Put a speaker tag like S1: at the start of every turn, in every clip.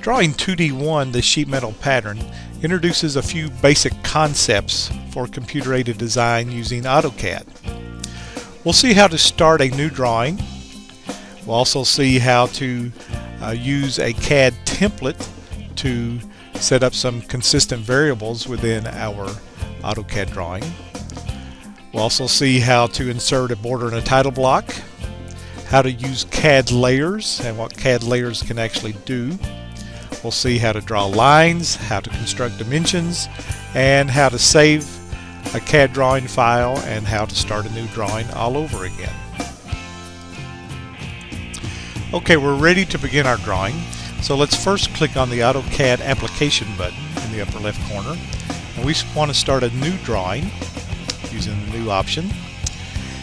S1: Drawing 2D-1, the sheet metal pattern, introduces a few basic concepts for computer-aided design using AutoCAD. We'll see how to start a new drawing. We'll also see how to use a CAD template to set up some consistent variables within our AutoCAD drawing. We'll also see how to insert a border and a title block, how to use CAD layers and what CAD layers can actually do. We'll see how to draw lines, how to construct dimensions, and how to save a CAD drawing file and how to start a new drawing all over again. Okay, we're ready to begin our drawing. So let's first click on the AutoCAD application button in the upper left corner. And we want to start a new drawing using the new option.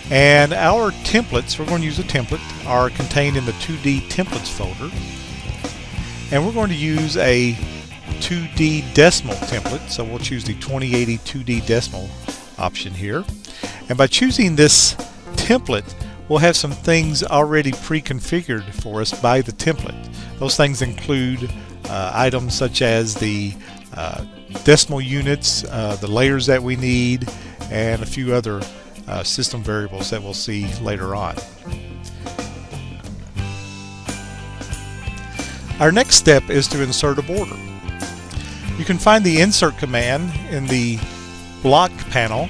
S1: And our templates, we're going to use a template, are contained in the 2D templates folder. And we're going to use a 2D decimal template, so we'll choose the 2080 2D decimal option here. And by choosing this template, we'll have some things already pre-configured for us by the template. Those things include items such as the decimal units, the layers that we need, and a few other system variables that we'll see later on. Our next step is to insert a border. You can find the insert command in the block panel,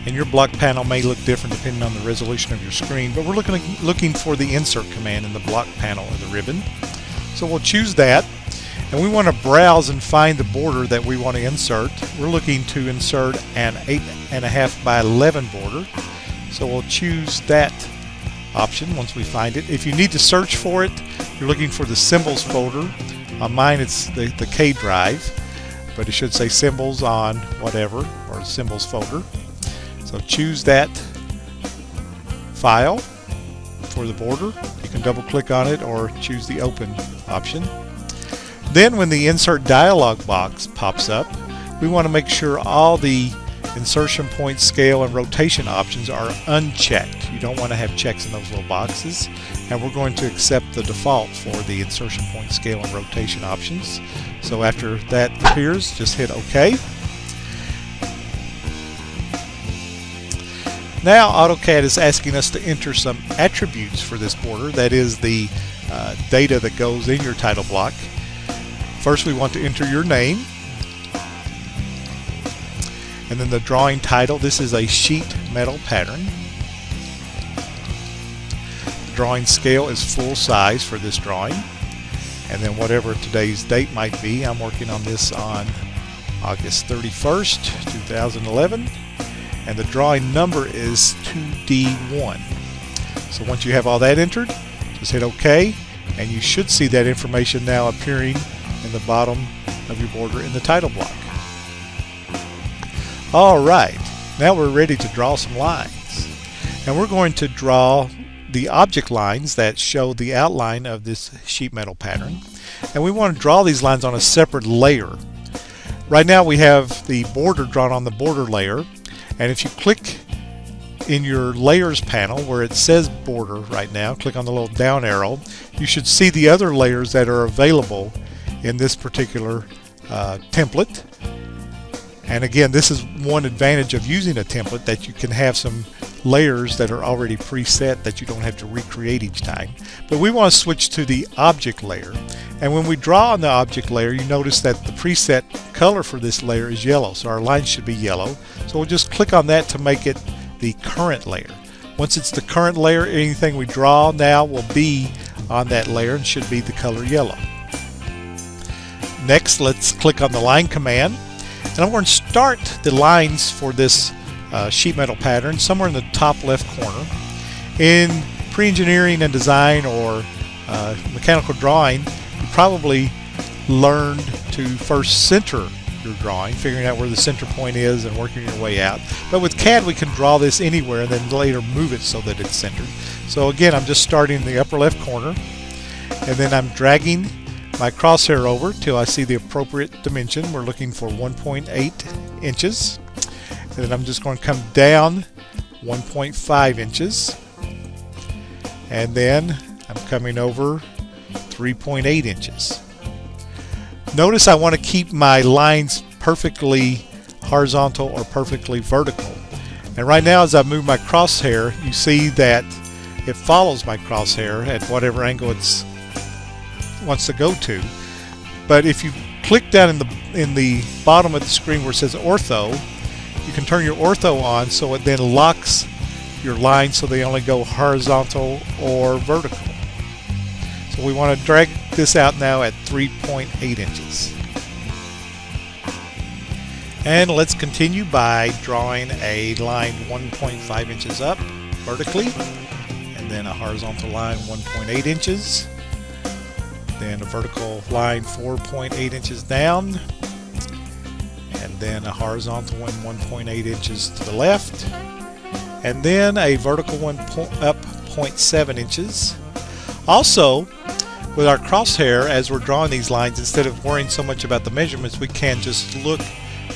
S1: and your block panel may look different depending on the resolution of your screen, but we're looking for the insert command in the block panel of the ribbon. So we'll choose that, and we want to browse and find the border that we want to insert. We're looking to insert an 8.5 by 11 border, so we'll choose that option once we find it. If you need to search for it, you're looking for the symbols folder. On mine it's the K drive, but it should say symbols on whatever, or symbols folder. So choose that file for the border. You can double click on it or choose the open option. Then when the insert dialog box pops up, we want to make sure all the insertion point, scale, and rotation options are unchecked. You don't want to have checks in those little boxes, and we're going to accept the default for the insertion point, scale, and rotation options. So after that appears, just hit OK. Now AutoCAD is asking us to enter some attributes for this border, that is the data that goes in your title block. First we want to enter your name, and then the drawing title. This is a sheet metal pattern. The drawing scale is full size for this drawing, and then whatever today's date might be. I'm working on this on August 31st, 2011, and the drawing number is 2D1. So once you have all that entered, just hit OK, and you should see that information now appearing in the bottom of your border in the title block. Alright, now we're ready to draw some lines. And we're going to draw the object lines that show the outline of this sheet metal pattern. And we want to draw these lines on a separate layer. Right now we have the border drawn on the border layer. And if you click in your layers panel where it says border right now, click on the little down arrow, you should see the other layers that are available in this particular template. And again, this is one advantage of using a template, that you can have some layers that are already preset that you don't have to recreate each time. But we want to switch to the object layer. And when we draw on the object layer, you notice that the preset color for this layer is yellow. So our lines should be yellow. So we'll just click on that to make it the current layer. Once it's the current layer, anything we draw now will be on that layer and should be the color yellow. Next, let's click on the line command. And I'm going to start the lines for this sheet metal pattern somewhere in the top left corner. In pre-engineering and design or mechanical drawing, you probably learned to first center your drawing, figuring out where the center point is and working your way out. But with CAD we can draw this anywhere and then later move it so that it's centered. So again, I'm just starting in the upper left corner, and then I'm dragging my crosshair over till I see the appropriate dimension. We're looking for 1.8 inches. And then I'm just going to come down 1.5 inches. And then I'm coming over 3.8 inches. Notice I want to keep my lines perfectly horizontal or perfectly vertical. And right now, as I move my crosshair, you see that it follows my crosshair at whatever angle it wants to go to. But if you click down in the bottom of the screen where it says ortho, you can turn your ortho on so it then locks your lines so they only go horizontal or vertical. So we want to drag this out now at 3.8 inches. And let's continue by drawing a line 1.5 inches up vertically, and then a horizontal line 1.8 inches, then a vertical line 4.8 inches down, and then a horizontal one 1.8 inches to the left, and then a vertical one up 0.7 inches. Also, with our crosshair, as we're drawing these lines, instead of worrying so much about the measurements, we can just look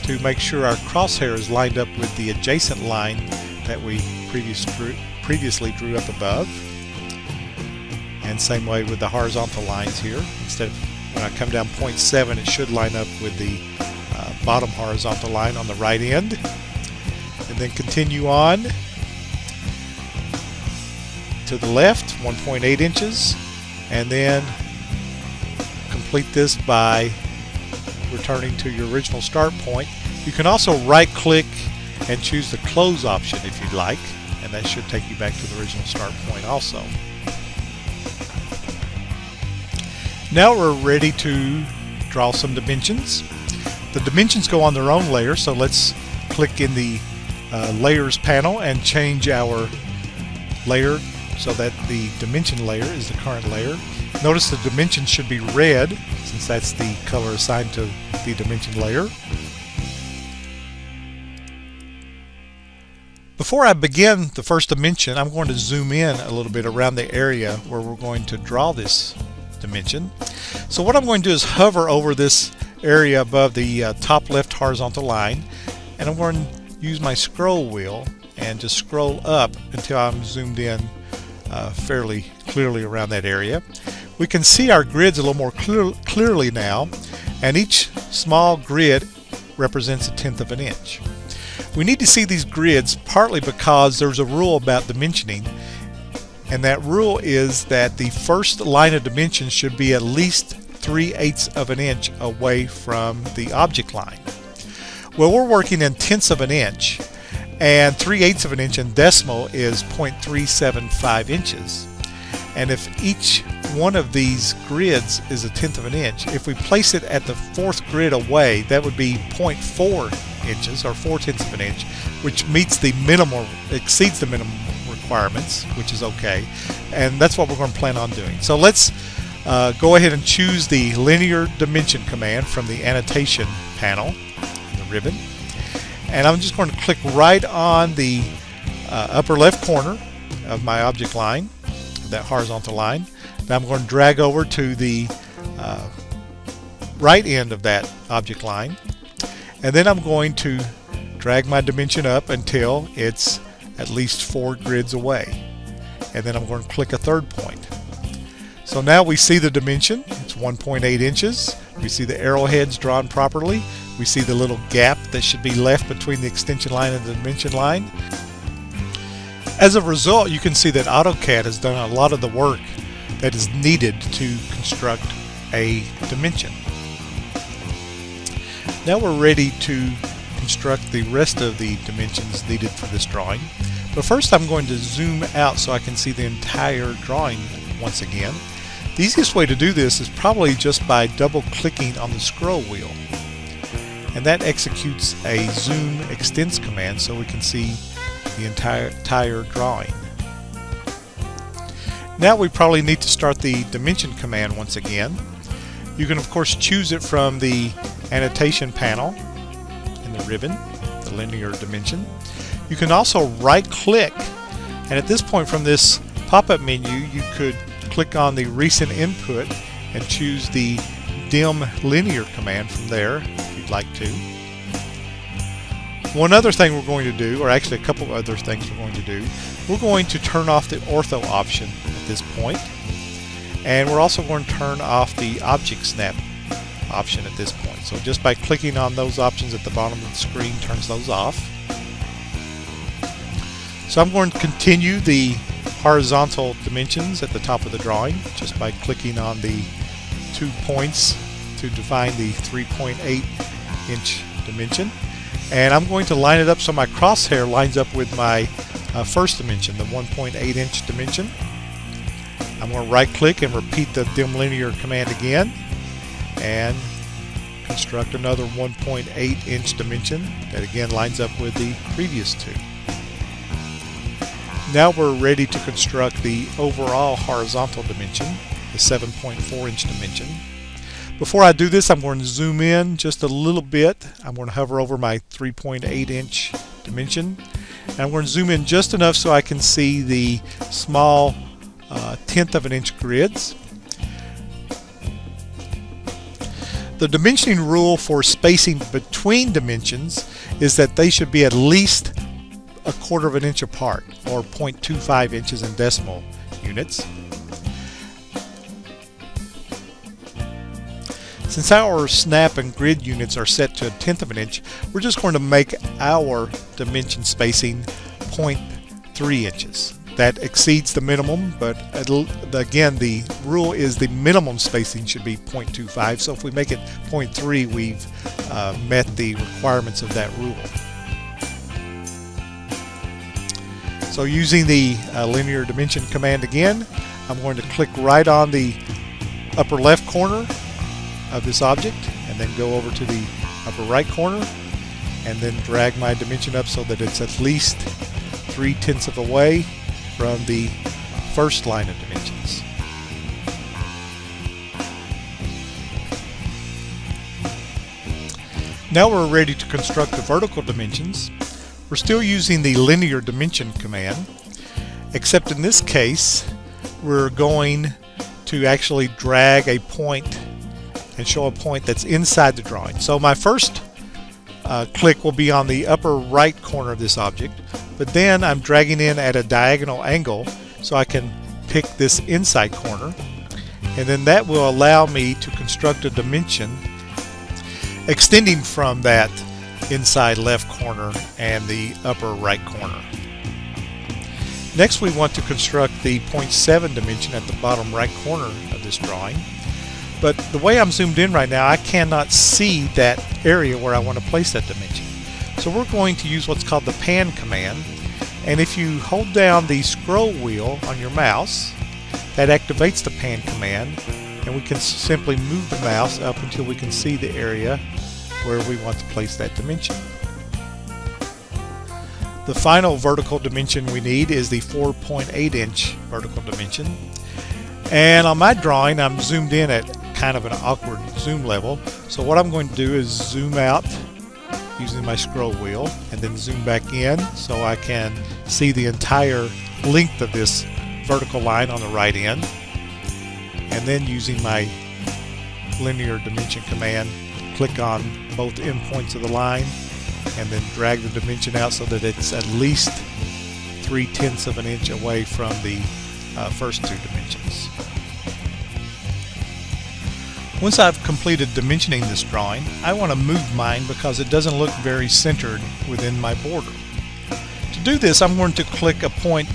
S1: to make sure our crosshair is lined up with the adjacent line that we previously drew up above. And same way with the horizontal lines here. Instead of when I come down 0.7, it should line up with the bottom horizontal line on the right end. And then continue on to the left, 1.8 inches. And then complete this by returning to your original start point. You can also right click and choose the close option if you'd like, and that should take you back to the original start point also. Now we're ready to draw some dimensions. The dimensions go on their own layer, so let's click in the layers panel and change our layer so that the dimension layer is the current layer. Notice the dimensions should be red, since that's the color assigned to the dimension layer. Before I begin the first dimension, I'm going to zoom in a little bit around the area where we're going to draw this dimension. So what I'm going to do is hover over this area above the top left horizontal line, and I'm going to use my scroll wheel and just scroll up until I'm zoomed in fairly clearly around that area. We can see our grids a little more clearly now, and each small grid represents 1/10 of an inch. We need to see these grids partly because there's a rule about dimensioning, and that rule is that the first line of dimensions should be at least 3/8 of an inch away from the object line. Well, we're working in 1/10 of an inch, and 3/8 of an inch in decimal is 0.375 inches. And if each one of these grids is 1/10 of an inch, if we place it at the fourth grid away, that would be 0.4 inches or 4/10 of an inch, which meets the minimum, exceeds the minimum requirements, which is okay. And that's what we're going to plan on doing. So let's go ahead and choose the linear dimension command from the annotation panel in the ribbon. And I'm just going to click right on the upper left corner of my object line, that horizontal line. Now I'm going to drag over to the right end of that object line, and then I'm going to drag my dimension up until it's at least 4 grids away, and then I'm going to click a third point. So now we see the dimension. It's 1.8 inches. We see the arrowheads drawn properly. We see the little gap that should be left between the extension line and the dimension line. As a result, you can see that AutoCAD has done a lot of the work that is needed to construct a dimension. Now we're ready to construct the rest of the dimensions needed for this drawing. But first I'm going to zoom out so I can see the entire drawing once again. The easiest way to do this is probably just by double clicking on the scroll wheel. And that executes a zoom extents command so we can see the entire drawing. Now we probably need to start the dimension command once again. You can of course choose it from the annotation panel in the ribbon, the linear dimension. You can also right click, and at this point from this pop-up menu you could click on the recent input and choose the dim linear command from there if you'd like to. One other thing we're going to do, or actually a couple of other things we're going to do, we're going to turn off the ortho option at this point, and we're also going to turn off the object snap option at this point. So just by clicking on those options at the bottom of the screen turns those off. So I'm going to continue the horizontal dimensions at the top of the drawing just by clicking on the 2 points to define the 3.8 inch dimension. And I'm going to line it up so my crosshair lines up with my first dimension, the 1.8 inch dimension. I'm going to right click and repeat the dim linear command again and construct another 1.8 inch dimension that again lines up with the previous two. Now we're ready to construct the overall horizontal dimension, the 7.4 inch dimension. Before I do this, I'm going to zoom in just a little bit. I'm going to hover over my 3.8 inch dimension, and I'm going to zoom in just enough so I can see the small 1/10 of an inch grids. The dimensioning rule for spacing between dimensions is that they should be at least 1/4 of an inch apart, or 0.25 inches in decimal units. Since our snap and grid units are set to 1/10 of an inch, we're just going to make our dimension spacing 0.3 inches. That exceeds the minimum, but again, the rule is the minimum spacing should be 0.25. So if we make it 0.3, we've met the requirements of that rule. So using the linear dimension command again, I'm going to click right on the upper left corner of this object and then go over to the upper right corner and then drag my dimension up so that it's at least 3/10 of a way from the first line of dimensions. Now we're ready to construct the vertical dimensions. We're still using the linear dimension command, except in this case we're going to actually drag a point and show a point that's inside the drawing. So my first click will be on the upper right corner of this object, but then I'm dragging in at a diagonal angle so I can pick this inside corner, and then that will allow me to construct a dimension extending from that inside left corner and the upper right corner. Next we want to construct the 0.7 dimension at the bottom right corner of this drawing. But the way I'm zoomed in right now, I cannot see that area where I want to place that dimension. So we're going to use what's called the pan command. And if you hold down the scroll wheel on your mouse, that activates the pan command, and we can simply move the mouse up until we can see the area where we want to place that dimension. The final vertical dimension we need is the 4.8 inch vertical dimension. And on my drawing, I'm zoomed in at kind of an awkward zoom level. So what I'm going to do is zoom out using my scroll wheel and then zoom back in so I can see the entire length of this vertical line on the right end. And then using my linear dimension command, click on both endpoints of the line and then drag the dimension out so that it's at least 3/10 of an inch away from the first two dimensions. Once I've completed dimensioning this drawing, I want to move mine because it doesn't look very centered within my border. To do this, I'm going to click a point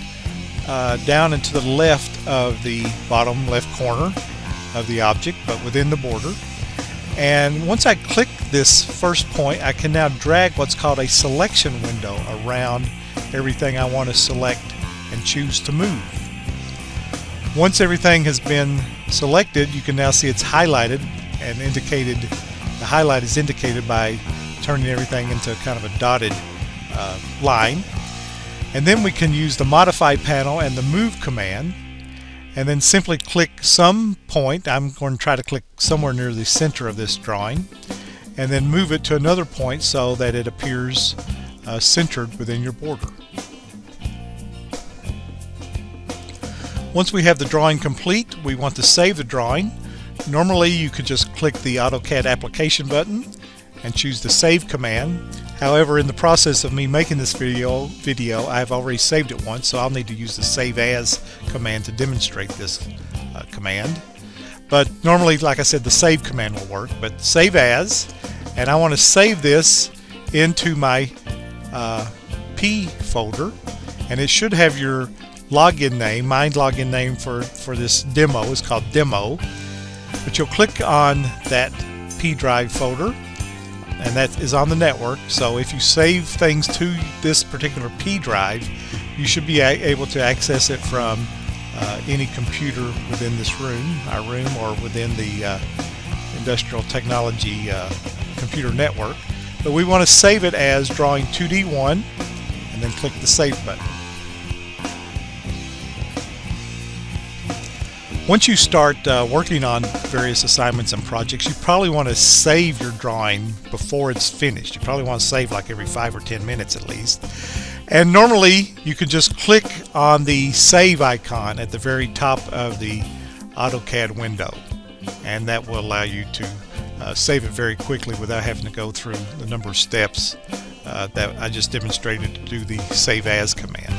S1: down and to the left of the bottom left corner of the object, but within the border. And once I click this first point, I can now drag what's called a selection window around everything I want to select and choose to move. Once everything has been selected, you can now see it's highlighted and indicated. The highlight is indicated by turning everything into kind of a dotted line. And then we can use the modify panel and the move command and then simply click some point. I'm going to try to click somewhere near the center of this drawing and then move it to another point so that it appears centered within your border. Once we have the drawing complete, we want to save the drawing. Normally you could just click the AutoCAD application button and choose the save command. However, in the process of me making this video I've already saved it once, so I'll need to use the save as command to demonstrate this command. but normally, like I said, the save command will work. But save as, and I want to save this into my P folder, and it should have your login name. My login name for this demo is called demo, but you'll click on that P drive folder, and that is on the network. So if you save things to this particular P drive, you should be able to access it from any computer within this room, our room, or within the industrial technology computer network. But we want to save it as drawing 2D-1, and then click the save button. Once you start working on various assignments and projects, you probably want to save your drawing before it's finished. You probably want to save like every 5 or 10 minutes at least. And normally you can just click on the save icon at the very top of the AutoCAD window, and that will allow you to save it very quickly without having to go through the number of steps that I just demonstrated to do the save as command.